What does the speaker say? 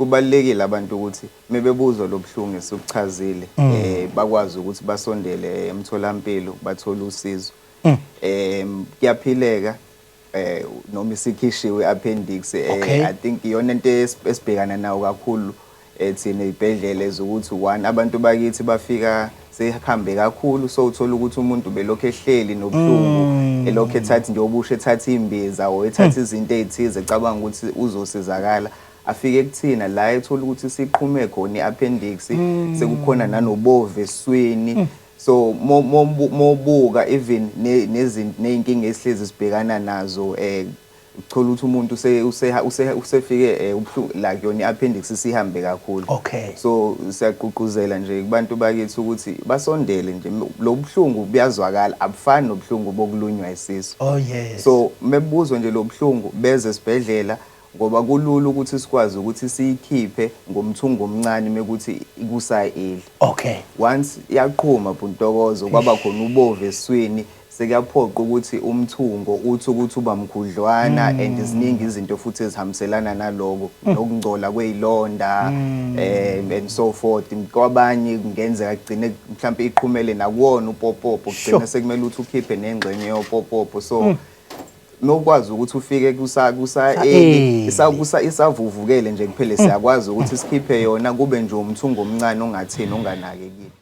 kubalekile abantu ukuthi mebebuzwa lobuhlungu esukuchazile bakwazi ukuthi basondele emtholampilo bathole usizo. Kuyaphileka noma isikhishiwe appendix I think iyona into esibhekana nawo kakhulu thina izibhedlela ezokuthi one abantu bakithi bafika sehambe kakhulu so uthola ukuthi umuntu belokho ehleli nobuhlungu elokho ethatha nje obusha ethatha imbiza or ethatha izinto ezithize ecabanga ukuthi uzosizakala afike kuthina la ethola ukuthi siqhume khona iappendix sekukhona nanobove esweni so mobuka even nezinto neinkinga esihlezi sibhekana nazo uthola ukuthi umuntu usefike ubuhlungu like yona iappendix sihambe kakhulu so siyaqhuquzela nje kubantu bakithi ukuthi basondele nje lo buhlungu buyazwakala abufani nobuhlungu bokulunywa isisu so mebuzwa nje lo buhlungu beze esibhedlela ngoba kulula ukuthi sikwazi ukuthi siyikhiphe ngomthungo omncane mekuthi kusayeli once yaqhuma buntokozo kwaba khona ubove esweni sekuyaphoqa ukuthi umthungo uthi ukuthi uba mkhudlwana and iziningi izinto futhi ezihamselana naloko nokungcola kwezilonda and so forth kwabanye kungenzeka kugcine mhlawumbe iqhumele nakuwona upopopo kugcina sekumele ukuthi ukhiphe nengxenye yopopopo so nokwazi ukuthi ufike isavuvukele nje kuphela siyakwazi ukuthi sikhiphe yona kube nje umthungo omncane ongathini onganakekile.